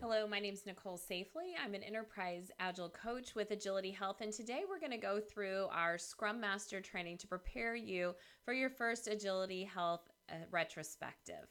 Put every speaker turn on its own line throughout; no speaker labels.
Hello, my name is Nicole Safely. I'm an enterprise agile coach with AgilityHealth, and today we're going to go through our Scrum Master training to prepare you for your first AgilityHealth retrospective.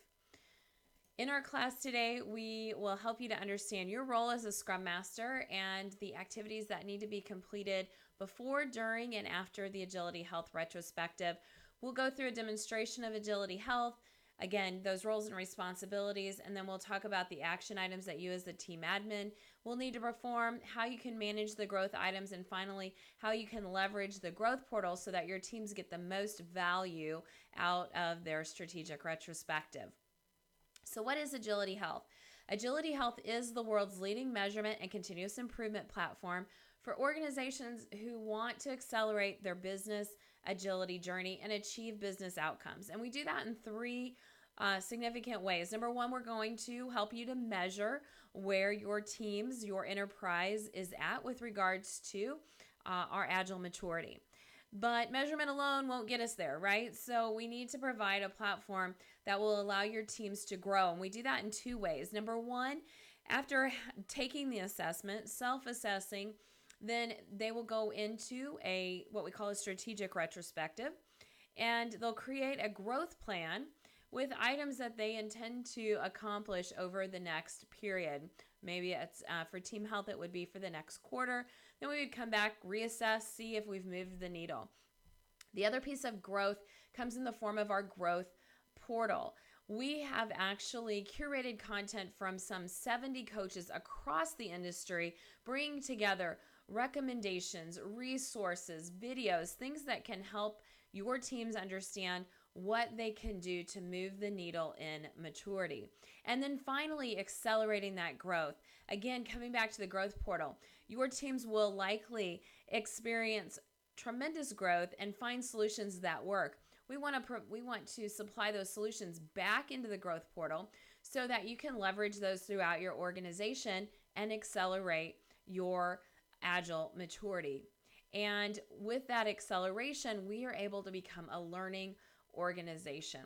In our class today, we will help you to understand your role as a Scrum Master and the activities that need to be completed before, during, and after the AgilityHealth retrospective. We'll go through a demonstration of AgilityHealth. Again, those roles and responsibilities, and then we'll talk about the action items that you as the team admin will need to perform, how you can manage the growth items, and finally, how you can leverage the growth portal so that your teams get the most value out of their strategic retrospective. So what is AgilityHealth? AgilityHealth is the world's leading measurement and continuous improvement platform for organizations who want to accelerate their business agility journey and achieve business outcomes. And we do that in three significant ways. Number one, we're going to help you to measure where your teams, your enterprise is at with regards to our agile maturity. But measurement alone won't get us there, right? So we need to provide a platform that will allow your teams to grow. And we do that in two ways. Number one, after taking the assessment, self-assessing, then they will go into what we call a strategic retrospective, and they'll create a growth plan with items that they intend to accomplish over the next period. Maybe it's for team health, it would be for the next quarter. Then we would come back, reassess, see if we've moved the needle. The other piece of growth comes in the form of our growth portal. We have actually curated content from some 70 coaches across the industry, bringing together recommendations, resources, videos, things that can help your teams understand what they can do to move the needle in maturity. And then finally, accelerating that growth. Again, coming back to the growth portal, your teams will likely experience tremendous growth and find solutions that work. We want to supply those solutions back into the growth portal so that you can leverage those throughout your organization and accelerate your agile maturity. And with that acceleration, we are able to become a learning organization.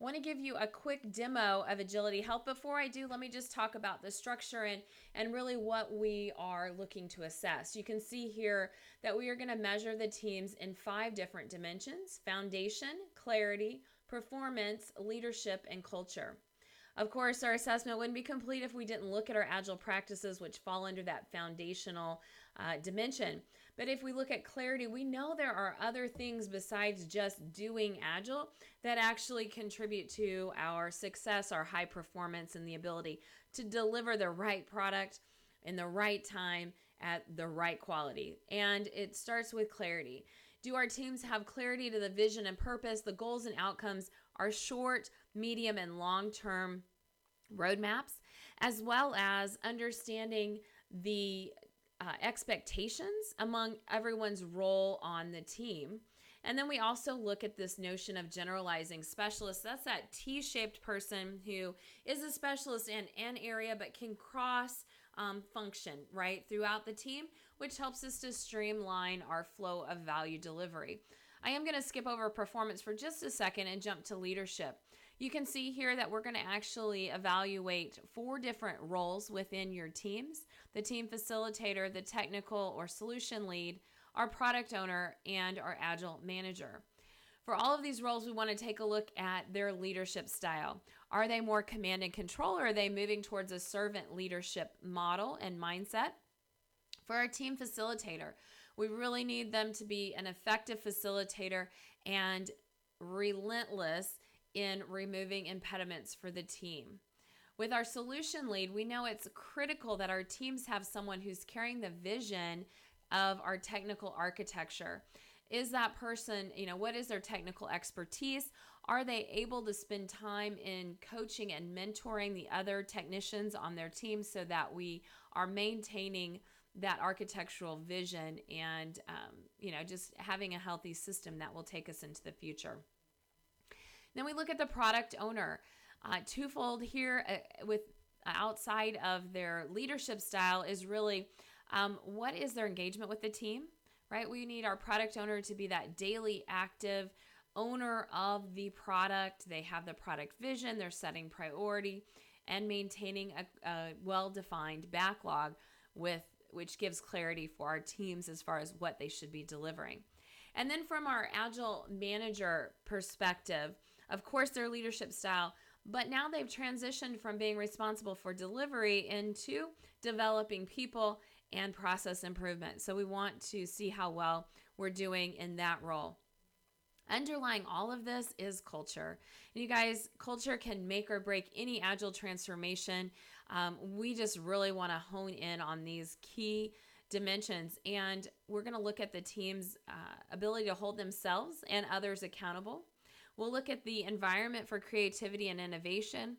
I want to give you a quick demo of AgilityHealth. Before I do, let me just talk about the structure and really what we are looking to assess. You can see here that we are going to measure the teams in 5 different dimensions: foundation, clarity, performance, leadership, and culture. Of course, our assessment wouldn't be complete if we didn't look at our agile practices, which fall under that foundational dimension. But if we look at clarity, we know there are other things besides just doing agile that actually contribute to our success, our high performance, and the ability to deliver the right product in the right time at the right quality. And it starts with clarity. Do our teams have clarity to the vision and purpose, the goals and outcomes, our short, medium, and long-term roadmaps, as well as understanding the expectations among everyone's role on the team? And then we also look at this notion of generalizing specialists. That's that T-shaped person who is a specialist in an area but can cross function right throughout the team, which helps us to streamline our flow of value delivery. I am going to skip over performance for just a second and jump to leadership. You can see here that we're going to actually evaluate 4 different roles within your teams: the team facilitator, the technical or solution lead, our product owner, and our agile manager. For all of these roles, we want to take a look at their leadership style. Are they more command and control, or are they moving towards a servant leadership model and mindset? For our team facilitator, we really need them to be an effective facilitator and relentless in removing impediments for the team. With our solution lead, we know it's critical that our teams have someone who's carrying the vision of our technical architecture. Is that person, what is their technical expertise? Are they able to spend time in coaching and mentoring the other technicians on their team so that we are maintaining that architectural vision and, just having a healthy system that will take us into the future? Then we look at the product owner. Twofold here with outside of their leadership style is really what is their engagement with the team, right? We need our product owner to be that daily active owner of the product. They have the product vision, they're setting priority, and maintaining a well-defined backlog which gives clarity for our teams as far as what they should be delivering. And then from our Agile manager perspective, of course, their leadership style, but now they've transitioned from being responsible for delivery into developing people and process improvement. So we want to see how well we're doing in that role. Underlying all of this is culture. And you guys, culture can make or break any Agile transformation. We just really want to hone in on these key dimensions, and we're going to look at the team's ability to hold themselves and others accountable. We'll look at the environment for creativity and innovation.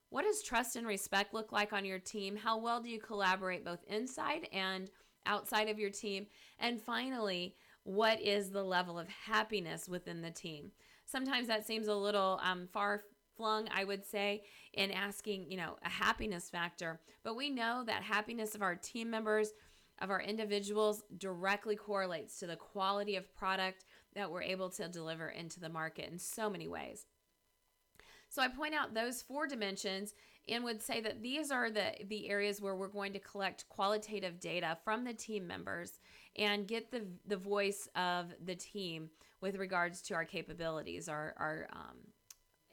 What does trust and respect look like on your team? How well do you collaborate both inside and outside of your team? And finally, what is the level of happiness within the team? Sometimes that seems a little far-flung, I would say, in asking, a happiness factor. But we know that happiness of our team members, of our individuals, directly correlates to the quality of product that we're able to deliver into the market in so many ways. So I point out those 4 dimensions and would say that these are the areas where we're going to collect qualitative data from the team members and get the voice of the team with regards to our capabilities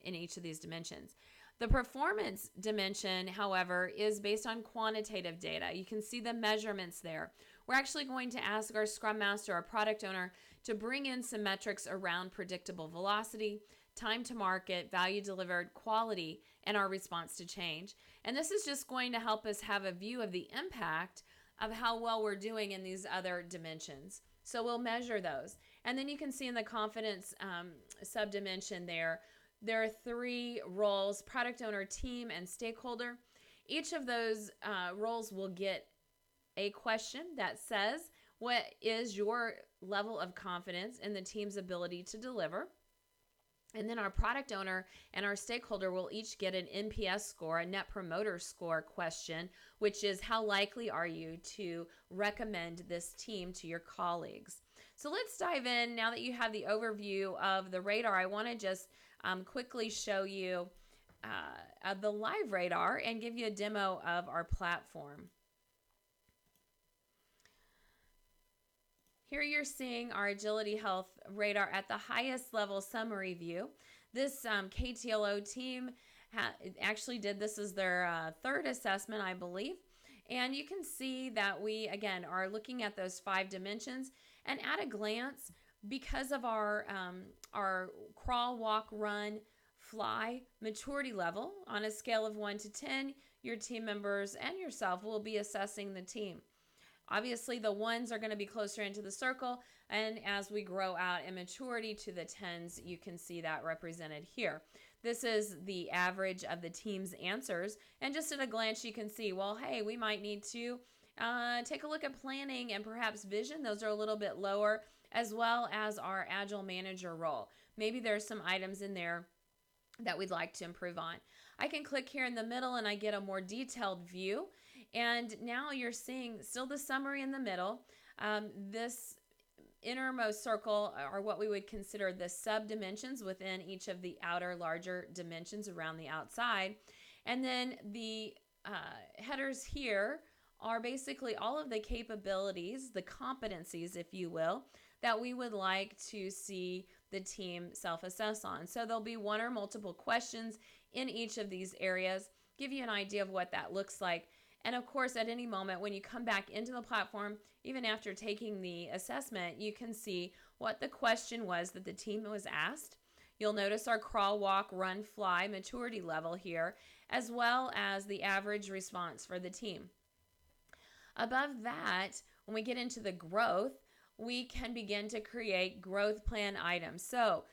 in each of these dimensions. The performance dimension, however, is based on quantitative data. You can see the measurements there. We're actually going to ask our Scrum Master, our product owner, to bring in some metrics around predictable velocity, time to market, value delivered, quality, and our response to change. And this is just going to help us have a view of the impact of how well we're doing in these other dimensions. So we'll measure those. And then you can see in the confidence subdimension there are 3 roles: product owner, team, and stakeholder. Each of those roles will get a question that says, what is your level of confidence in the team's ability to deliver? And then our product owner and our stakeholder will each get an NPS score, a Net Promoter Score question, which is how likely are you to recommend this team to your colleagues? So let's dive in. Now that you have the overview of the radar, I want to just quickly show you the live radar and give you a demo of our platform. Here you're seeing our AgilityHealth radar at the highest level summary view. This KTLO team actually did this as their 3rd assessment, I believe. And you can see that we, again, are looking at those 5 dimensions. And at a glance, because of our crawl, walk, run, fly maturity level on a scale of 1 to 10, your team members and yourself will be assessing the team. Obviously, the 1s are going to be closer into the circle, and as we grow out in maturity to the 10s, you can see that represented here. This is the average of the team's answers, and just at a glance, you can see, well, hey, we might need to take a look at planning and perhaps vision. Those are a little bit lower, as well as our Agile manager role. Maybe there's some items in there that we'd like to improve on. I can click here in the middle and I get a more detailed view. And now you're seeing still the summary in the middle. This innermost circle are what we would consider the sub-dimensions within each of the outer larger dimensions around the outside. And then the headers here are basically all of the capabilities, the competencies, if you will, that we would like to see the team self-assess on. So there'll be 1 or multiple questions in each of these areas, give you an idea of what that looks like. And of course, at any moment when you come back into the platform, even after taking the assessment, you can see what the question was that the team was asked. You'll notice our crawl, walk, run, fly maturity level here, as well as the average response for the team. Above that, when we get into the growth, we can begin to create growth plan items. So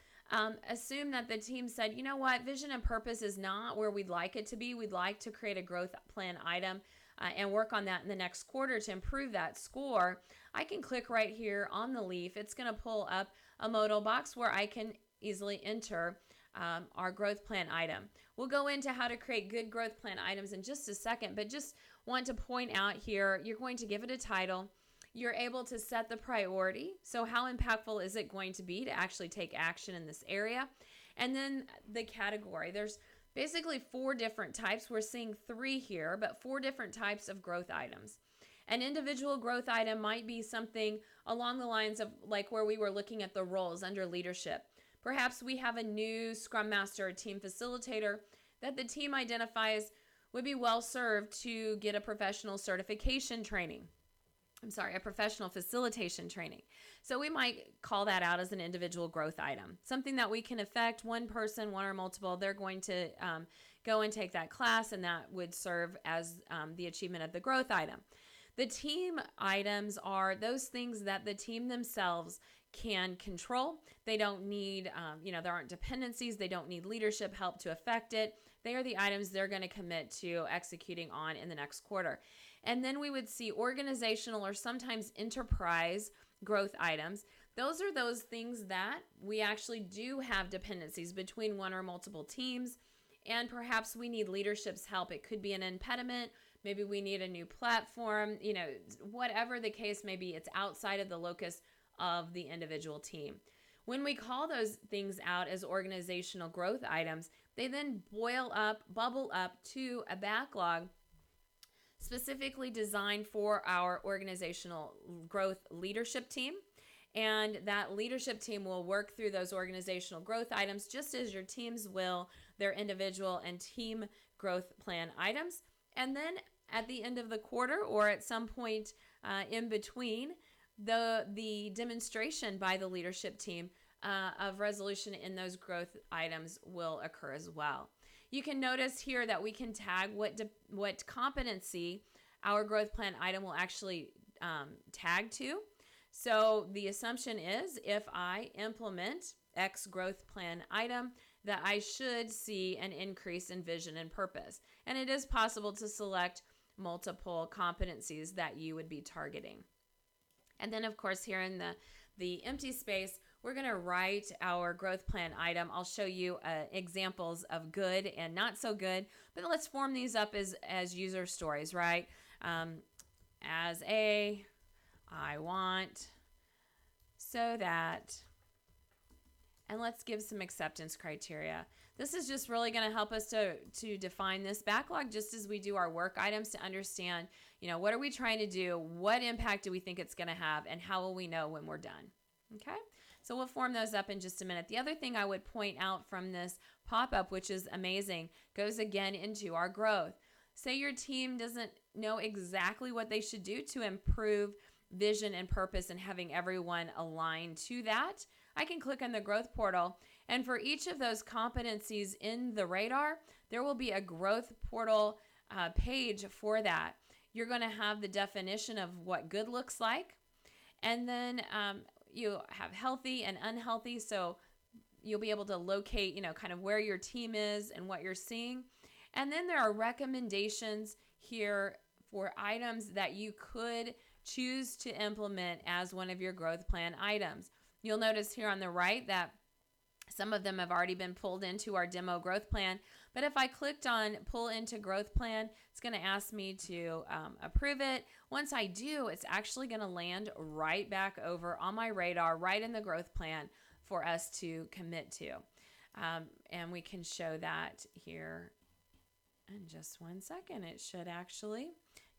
assume that the team said, you know what, vision and purpose is not where we'd like it to be. We'd like to create a growth plan item and work on that in the next quarter to improve that score. I can click right here on the leaf. It's going to pull up a modal box where I can easily enter our growth plan item. We'll go into how to create good growth plan items in just a second, but just want to point out here, you're going to give it a title. You're able to set the priority. So how impactful is it going to be to actually take action in this area? And then the category. There's Basically 4 different types. We're seeing 3 here, but 4 different types of growth items. An individual growth item might be something along the lines of like where we were looking at the roles under leadership. Perhaps we have a new Scrum Master or team facilitator that the team identifies would be well served to get a professional certification training. A professional facilitation training. So we might call that out as an individual growth item, something that we can affect one person, one or multiple. They're going to go and take that class, and that would serve as the achievement of the growth item. The team items are those things that the team themselves can control. They don't need, there aren't dependencies. They don't need leadership help to affect it. They are the items they're going to commit to executing on in the next quarter. And then we would see organizational or sometimes enterprise growth items. Those are those things that we actually do have dependencies between one or multiple teams, and perhaps we need leadership's help. It could be an impediment. Maybe we need a new platform, whatever the case may be, it's outside of the locus of the individual team. When we call those things out as organizational growth items, they then bubble up to a backlog specifically designed for our organizational growth leadership team. And that leadership team will work through those organizational growth items just as your teams will their individual and team growth plan items. And then at the end of the quarter or at some point in between, the demonstration by the leadership team of resolution in those growth items will occur as well. You can notice here that we can tag what competency our growth plan item will actually tag to. So the assumption is if I implement X growth plan item, that I should see an increase in vision and purpose. And it is possible to select multiple competencies that you would be targeting. And then, of course, here in the empty space, we're going to write our growth plan item. I'll show you examples of good and not so good, but let's form these up as user stories, right? As I want, so that, and let's give some acceptance criteria. This is just really going to help us to define this backlog just as we do our work items to understand, what are we trying to do? What impact do we think it's going to have? And how will we know when we're done? Okay, so we'll form those up in just a minute. The other thing I would point out from this pop-up, which is amazing, goes again into our growth. Say your team doesn't know exactly what they should do to improve vision and purpose and having everyone aligned to that. I can click on the growth portal, and for each of those competencies in the radar, there will be a growth portal page for that. You're going to have the definition of what good looks like, and then you have healthy and unhealthy, so you'll be able to locate, kind of where your team is and what you're seeing. And then there are recommendations here for items that you could choose to implement as one of your growth plan items. You'll notice here on the right that some of them have already been pulled into our demo growth plan. But if I clicked on pull into growth plan, it's going to ask me to approve it. Once I do, it's actually going to land right back over on my radar, right in the growth plan for us to commit to. And we can show that here in just one second. It should actually,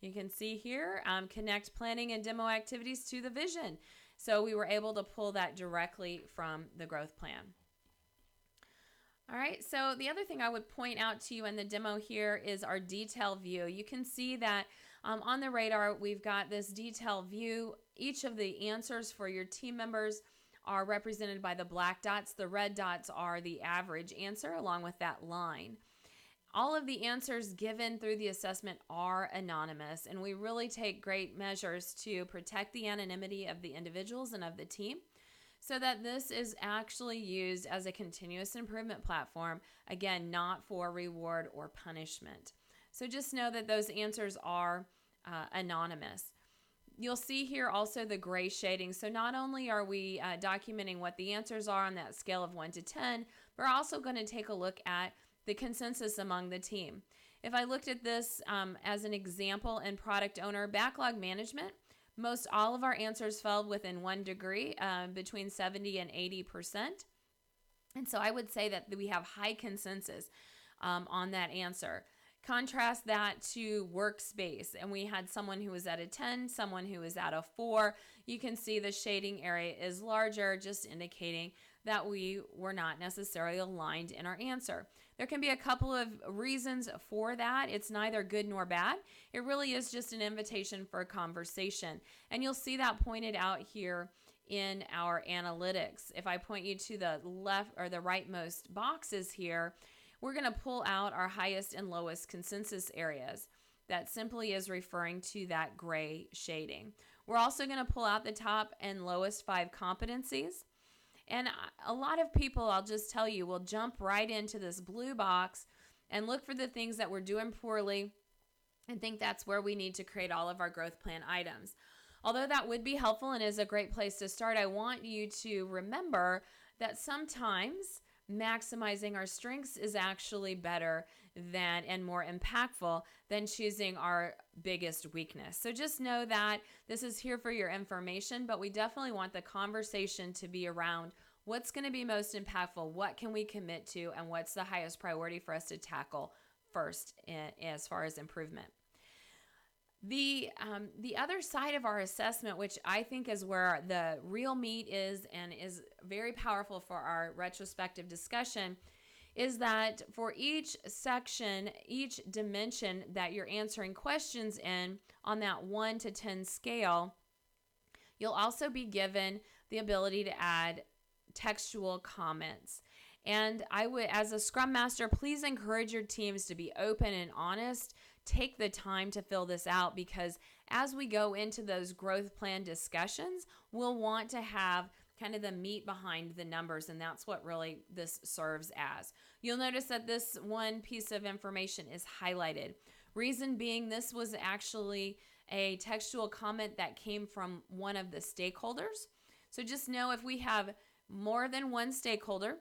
you can see here, connect planning and demo activities to the vision. So we were able to pull that directly from the growth plan. All right, so the other thing I would point out to you in the demo here is our detail view. You can see that on the radar, we've got this detail view. Each of the answers for your team members are represented by the black dots. The red dots are the average answer along with that line. All of the answers given through the assessment are anonymous, and we really take great measures to protect the anonymity of the individuals and of the team so that this is actually used as a continuous improvement platform, again, not for reward or punishment. So just know that those answers are anonymous. You'll see here also the gray shading. So not only are we documenting what the answers are on that scale of 1 to 10, we're also going to take a look at the consensus among the team. If I looked at this as an example in product owner backlog management, most all of our answers fell within 1 degree, between 70 and 80%. And so I would say that we have high consensus. on that answer. Contrast that to workspace, and we had someone who was at a 10, someone who was at a 4. You can see the shading area is larger, just indicating that we were not necessarily aligned in our answer. There can be a couple of reasons for that. It's neither good nor bad. It really is just an invitation for a conversation, and you'll see that pointed out here in our analytics. If I point you to the left or the rightmost boxes here, we're going to pull out our highest and lowest consensus areas. That simply is referring to that gray shading. We're also going to pull out the top and lowest 5 competencies. And a lot of people, I'll just tell you, will jump right into this blue box and look for the things that we're doing poorly and think that's where we need to create all of our growth plan items. Although that would be helpful and is a great place to start, I want you to remember that sometimes maximizing our strengths is actually better than and more impactful than choosing our biggest weakness. So just know that this is here for your information, but we definitely want the conversation to be around what's going to be most impactful, what can we commit to, and what's the highest priority for us to tackle first as far as improvement. The other side of our assessment, which I think is where the real meat is and is very powerful for our retrospective discussion, is that for each section, each dimension that you're answering questions in on that 1 to 10 scale, you'll also be given the ability to add textual comments. And I would, as a Scrum Master, please encourage your teams to be open and honest. Take the time to fill this out, because as we go into those growth plan discussions, we'll want to have kind of the meat behind the numbers, and that's what really this serves as. You'll notice that this one piece of information is highlighted. Reason being, this was actually a textual comment that came from one of the stakeholders. So just know if we have more than one stakeholder,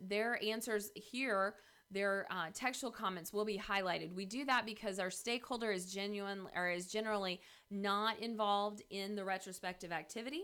their answers here, their textual comments will be highlighted. We do that because our stakeholder is generally not involved in the retrospective activity.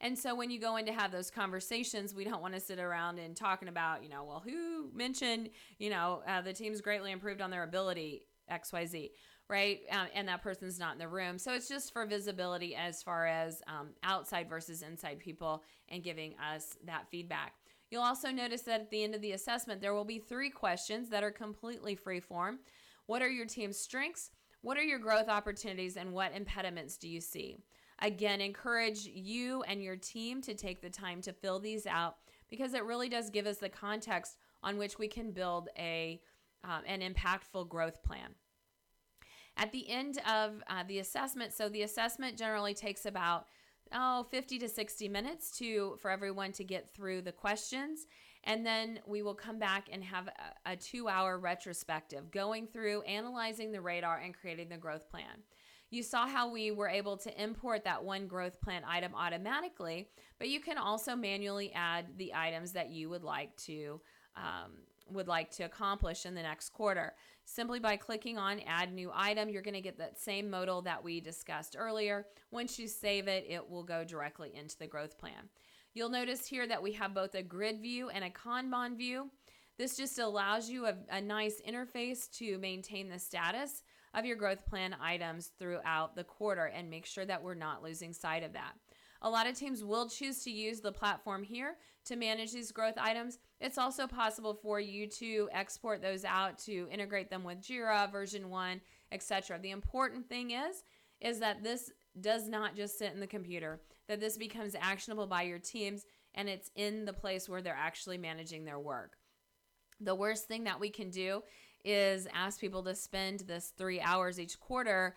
And so when you go in to have those conversations, we don't want to sit around and talking about, well, who mentioned, the team's greatly improved on their ability, XYZ, right? And that person's not in the room. So it's just for visibility as far as outside versus inside people and giving us that feedback. You'll also notice that at the end of the assessment, there will be 3 questions that are completely free form. What are your team's strengths? What are your growth opportunities? And what impediments do you see? Again, encourage you and your team to take the time to fill these out, because it really does give us the context on which we can build an impactful growth plan. At the end of the assessment, so the assessment generally takes about 50 to 60 minutes for everyone to get through the questions. And then we will come back and have a 2-hour retrospective, going through, analyzing the radar, and creating the growth plan. You saw how we were able to import that one growth plan item automatically, but you can also manually add the items that you would like to accomplish in the next quarter. Simply by clicking on Add New Item, you're going to get that same modal that we discussed earlier. Once you save it, it will go directly into the growth plan. You'll notice here that we have both a grid view and a Kanban view. This just allows you a nice interface to maintain the status of your growth plan items throughout the quarter and make sure that we're not losing sight of that. A lot of teams will choose to use the platform here to manage these growth items. It's also possible for you to export those out, to integrate them with Jira, version 1, etc. The important thing is that this does not just sit in the computer, that this becomes actionable by your teams, and it's in the place where they're actually managing their work. The worst thing that we can do is ask people to spend this 3 hours each quarter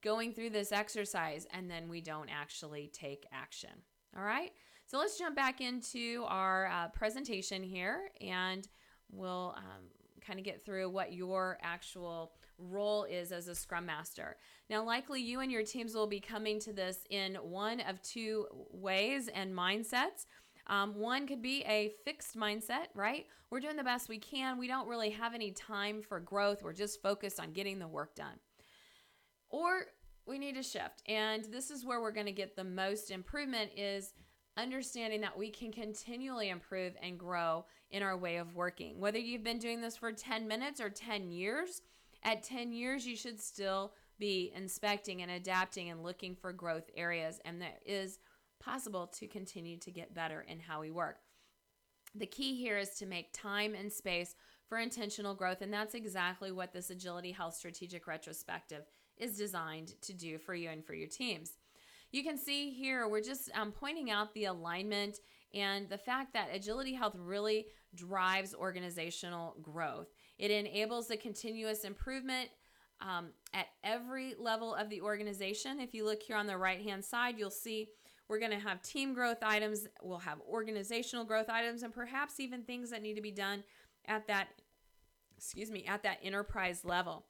going through this exercise, and then we don't actually take action. All right, so let's jump back into our presentation here, and we'll kind of get through what your actual role is as a Scrum Master. Now, likely you and your teams will be coming to this in one of 2 ways and mindsets. One could be a fixed mindset, right? We're doing the best we can. We don't really have any time for growth. We're just focused on getting the work done. Or we need to shift. And this is where we're going to get the most improvement, is understanding that we can continually improve and grow in our way of working. Whether you've been doing this for 10 minutes or 10 years, at 10 years, you should still be inspecting and adapting and looking for growth areas. And that is possible to continue to get better in how we work. The key here is to make time and space for intentional growth. And that's exactly what this Agility Health Strategic Retrospective is designed to do for you and for your teams. You can see here, we're just pointing out the alignment and the fact that Agility Health really drives organizational growth. It enables the continuous improvement at every level of the organization. If you look here on the right-hand side, you'll see we're going to have team growth items, we'll have organizational growth items, and perhaps even things that need to be done at that enterprise level.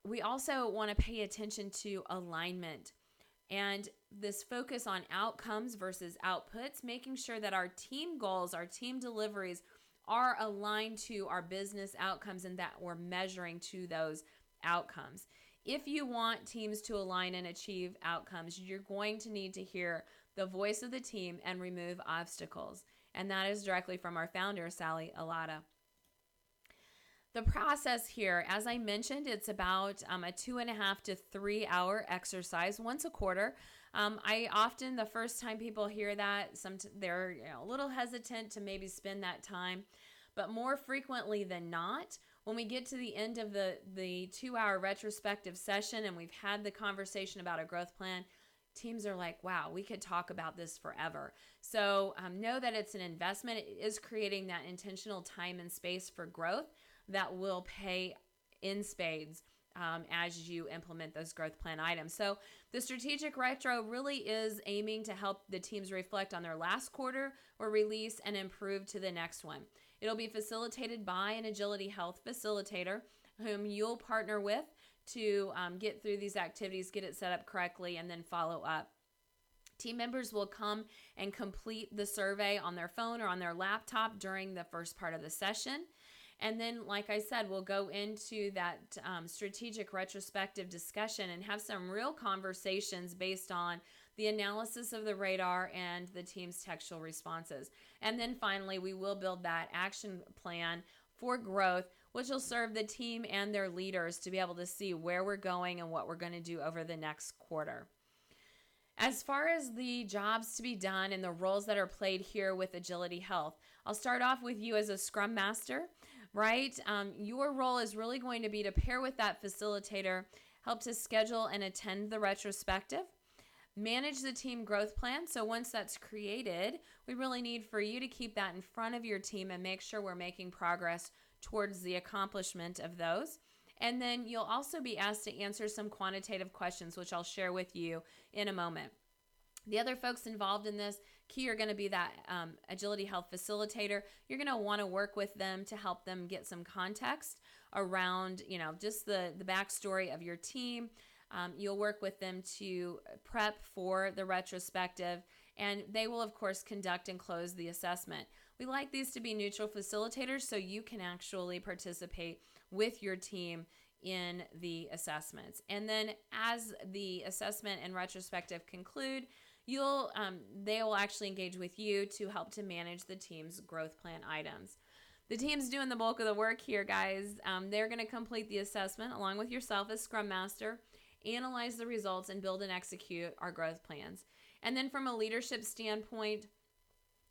We also want to pay attention to alignment and this focus on outcomes versus outputs, making sure that our team goals, our team deliveries are aligned to our business outcomes and that we're measuring to those outcomes. If you want teams to align and achieve outcomes, you're going to need to hear the voice of the team and remove obstacles. And that is directly from our founder, Sally Alada. The process here, as I mentioned, it's about a 2.5 to 3 hour exercise once a quarter. I often, the first time people hear that, they're a little hesitant to maybe spend that time. But more frequently than not, when we get to the end of the 2-hour retrospective session and we've had the conversation about a growth plan, teams are like, wow, we could talk about this forever. So know that it's an investment. It is creating that intentional time and space for growth that will pay in spades as you implement those growth plan items. So the strategic retro really is aiming to help the teams reflect on their last quarter or release and improve to the next one. It'll be facilitated by an Agility Health facilitator whom you'll partner with to get through these activities, get it set up correctly, and then follow up. Team members will come and complete the survey on their phone or on their laptop during the first part of the session. And then, like I said, we'll go into that strategic retrospective discussion and have some real conversations based on the analysis of the radar and the team's textual responses. And then finally, we will build that action plan for growth, which will serve the team and their leaders to be able to see where we're going and what we're going to do over the next quarter. As far as the jobs to be done and the roles that are played here with Agility Health, I'll start off with you as a Scrum Master, right? Your role is really going to be to pair with that facilitator, help to schedule and attend the retrospective, manage the team growth plan. So once that's created, we really need for you to keep that in front of your team and make sure we're making progress towards the accomplishment of those. And then you'll also be asked to answer some quantitative questions, which I'll share with you in a moment. The other folks involved in this key are going to be that Agility Health facilitator. You're going to want to work with them to help them get some context around, just the backstory of your team. You'll work with them to prep for the retrospective, and they will, of course, conduct and close the assessment. We like these to be neutral facilitators so you can actually participate with your team in the assessments. And then as the assessment and retrospective conclude, they will actually engage with you to help to manage the team's growth plan items. The team's doing the bulk of the work here, guys. They're going to complete the assessment along with yourself as Scrum Master, analyze the results, and build and execute our growth plans. And then from a leadership standpoint,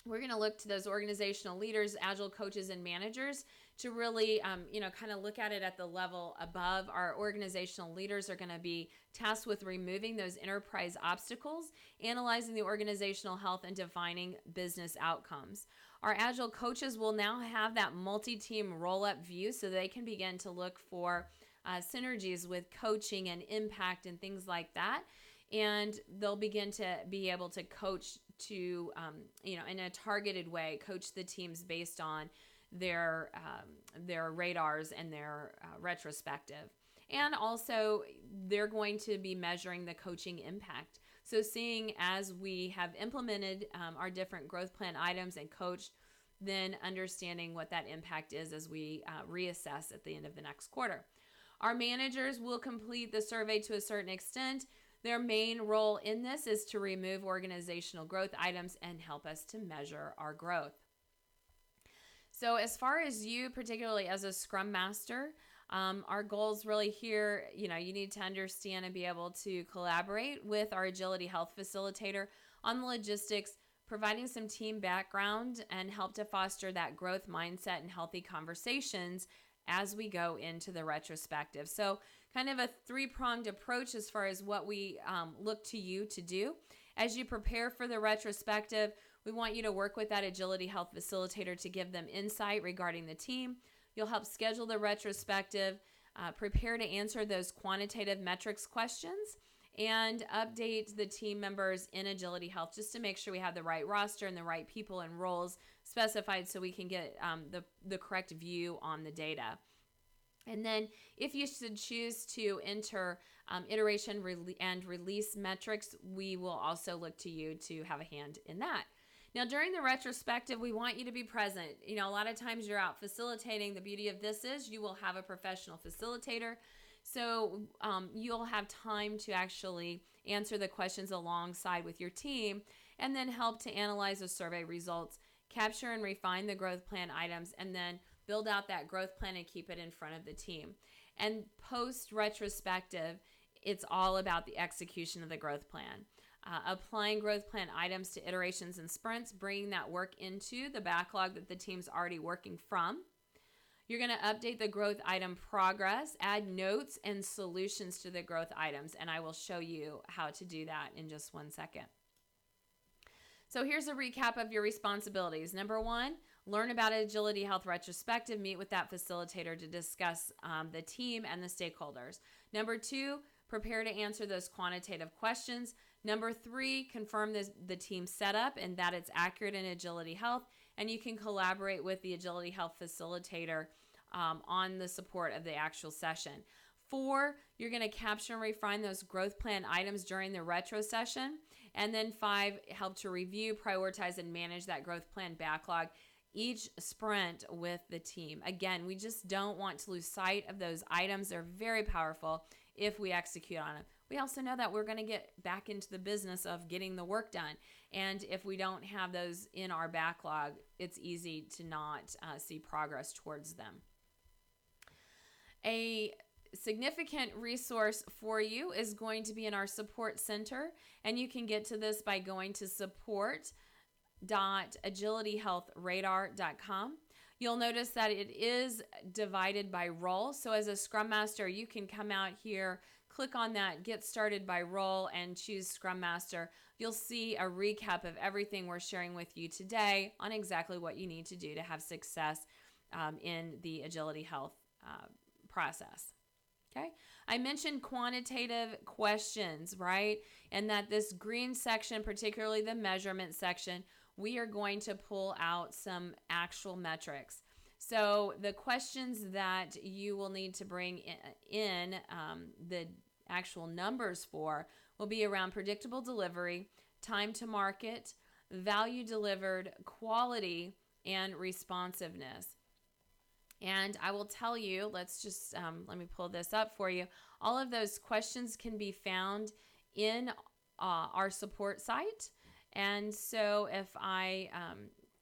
we're going to look to those organizational leaders, agile coaches, and managers to really, kind of look at it at the level above. Our organizational leaders are going to be tasked with removing those enterprise obstacles, analyzing the organizational health, and defining business outcomes. Our agile coaches will now have that multi-team roll-up view so they can begin to look for synergies with coaching and impact and things like that. And they'll begin to be able to coach to, in a targeted way, coach the teams based on their radars and their retrospective. And also, they're going to be measuring the coaching impact. So seeing as we have implemented our different growth plan items and coached, then understanding what that impact is as we reassess at the end of the next quarter. Our managers will complete the survey to a certain extent. Their main role in this is to remove organizational growth items and help us to measure our growth. So as far as you, particularly as a Scrum Master, our goals really here, you need to understand and be able to collaborate with our AgilityHealth facilitator on the logistics, providing some team background and help to foster that growth mindset and healthy conversations as we go into the retrospective. So kind of a three-pronged approach as far as what we look to you to do. As you prepare for the retrospective, we want you to work with that AgilityHealth facilitator to give them insight regarding the team. You'll help schedule the retrospective, prepare to answer those quantitative metrics questions, and update the team members in AgilityHealth just to make sure we have the right roster and the right people and roles specified so we can get the correct view on the data. And then if you should choose to enter iteration and release metrics, we will also look to you to have a hand in that. Now, during the retrospective, we want you to be present. A lot of times you're out facilitating. The beauty of this is you will have a professional facilitator. So you'll have time to actually answer the questions alongside with your team and then help to analyze the survey results, capture and refine the growth plan items, and then build out that growth plan and keep it in front of the team. And post-retrospective, it's all about the execution of the growth plan. Applying growth plan items to iterations and sprints, bringing that work into the backlog that the team's already working from. You're going to update the growth item progress, add notes and solutions to the growth items, and I will show you how to do that in just 1 second. So here's a recap of your responsibilities. Number 1, learn about AgilityHealth Retrospective, meet with that facilitator to discuss the team and the stakeholders. Number 2, prepare to answer those quantitative questions. Number 3, confirm the team setup and that it's accurate in AgilityHealth, and you can collaborate with the AgilityHealth facilitator on the support of the actual session. 4, you're going to capture and refine those growth plan items during the retro session. And then 5, help to review, prioritize, and manage that growth plan backlog each sprint with the team. Again, we just don't want to lose sight of those items. They're very powerful if we execute on them. We also know that we're going to get back into the business of getting the work done. And if we don't have those in our backlog, it's easy to not see progress towards them. A significant resource for you is going to be in our support center, and you can get to this by going to support.agilityhealthradar.com. You'll notice that it is divided by role. So as a Scrum Master, you can come out here, click on that Get Started by Role, and choose Scrum Master. You'll see a recap of everything we're sharing with you today on exactly what you need to do to have success in the AgilityHealth process. Okay, I mentioned quantitative questions, right? And that this green section, particularly the measurement section, we are going to pull out some actual metrics. So the questions that you will need to bring in the actual numbers for will be around predictable delivery, time to market, value delivered, quality, and responsiveness. And I will tell you, let's just, let me pull this up for you. All of those questions can be found in our support site. And so if I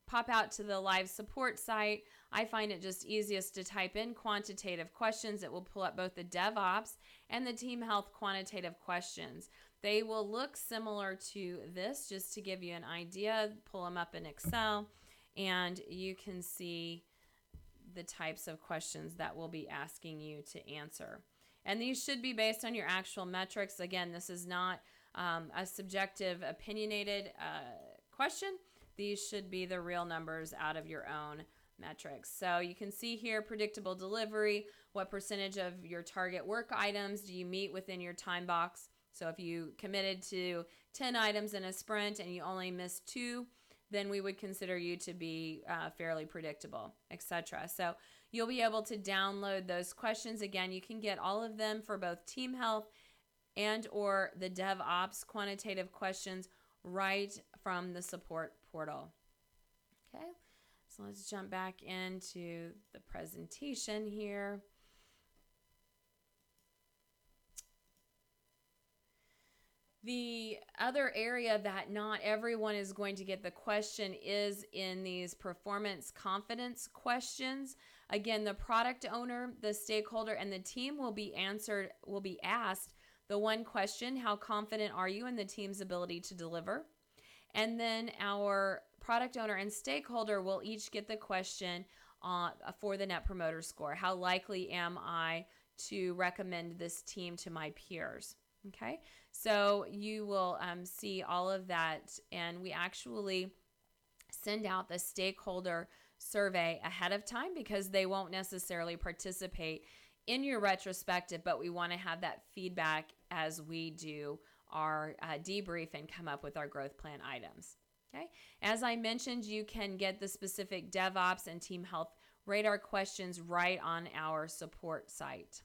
pop out to the live support site, I find it just easiest to type in quantitative questions. It will pull up both the DevOps and the Team Health quantitative questions. They will look similar to this, just to give you an idea. Pull them up in Excel, and you can see the types of questions that we'll be asking you to answer. And these should be based on your actual metrics. Again, this is not a subjective, opinionated question. These should be the real numbers out of your own metrics. So you can see here, predictable delivery, what percentage of your target work items do you meet within your time box? So if you committed to 10 items in a sprint and you only missed 2, then we would consider you to be fairly predictable, etc. So you'll be able to download those questions. Again, you can get all of them for both Team Health and or the DevOps quantitative questions right from the support portal. Okay, so let's jump back into the presentation here. The other area that not everyone is going to get the question is in these performance confidence questions. Again, the product owner, the stakeholder, and the team will be asked the one question: how confident are you in the team's ability to deliver? And then our product owner and stakeholder will each get the question for the Net Promoter Score. How likely am I to recommend this team to my peers? Okay, so you will see all of that, and we actually send out the stakeholder survey ahead of time because they won't necessarily participate in your retrospective, but we want to have that feedback as we do our debrief and come up with our growth plan items. Okay, as I mentioned, you can get the specific DevOps and Team Health Radar questions right on our support site.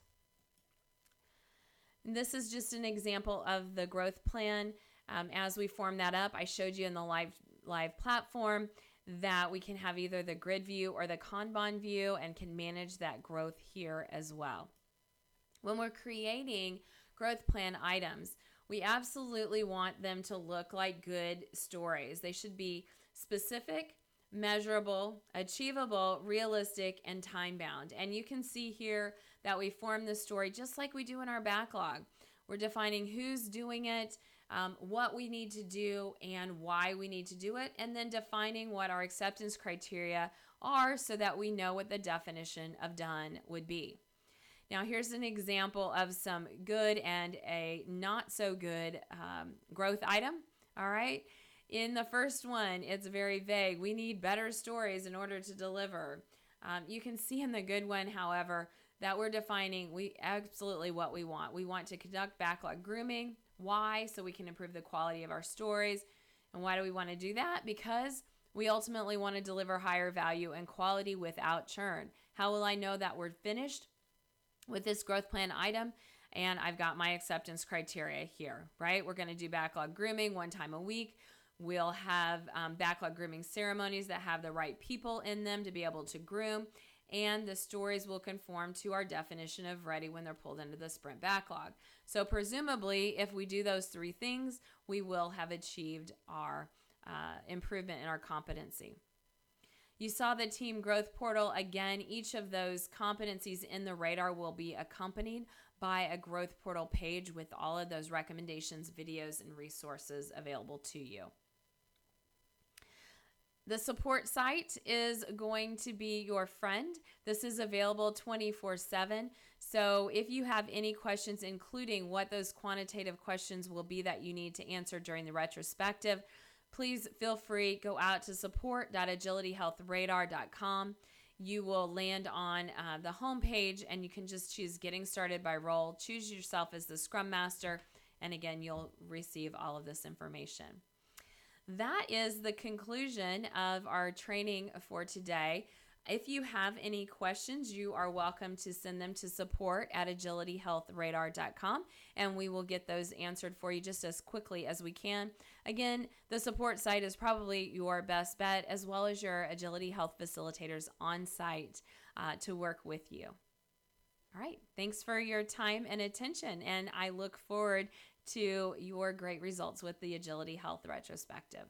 This is just an example of the growth plan. As we form that up, I showed you in the live platform that we can have either the grid view or the Kanban view and can manage that growth here as well. When we're creating growth plan items, we absolutely want them to look like good stories. They should be specific, measurable, achievable, realistic, and time-bound. And you can see here that we form the story just like we do in our backlog. We're defining who's doing it, what we need to do, and why we need to do it, and then defining what our acceptance criteria are so that we know what the definition of done would be. Now, here's an example of some good and a not so good growth item. All right. In the first one, it's very vague. We need better stories in order to deliver. You can see in the good one, however, that we're defining absolutely what we want. We want to conduct backlog grooming. Why? So we can improve the quality of our stories. And why do we want to do that? Because we ultimately want to deliver higher value and quality without churn. How will I know that we're finished with this growth plan item? And I've got my acceptance criteria here, right? We're going to do backlog grooming 1 time a week. We'll have backlog grooming ceremonies that have the right people in them to be able to groom. And the stories will conform to our definition of ready when they're pulled into the sprint backlog. So presumably, if we do those 3 things, we will have achieved our improvement in our competency. You saw the team growth portal. Again, each of those competencies in the radar will be accompanied by a growth portal page with all of those recommendations, videos, and resources available to you. The support site is going to be your friend. This is available 24/7. So if you have any questions, including what those quantitative questions will be that you need to answer during the retrospective, please feel free, go out to support.agilityhealthradar.com. You will land on the home page, and you can just choose Getting Started by Role. Choose yourself as the Scrum Master, and again, you'll receive all of this information. That is the conclusion of our training for today. If you have any questions, you are welcome to send them to support@agilityhealthradar.com, and we will get those answered for you just as quickly as we can. Again, the support site is probably your best bet, as well as your Agility Health facilitators on site to work with you. All right, thanks for your time and attention, and I look forward to your great results with the Agility Health Retrospective.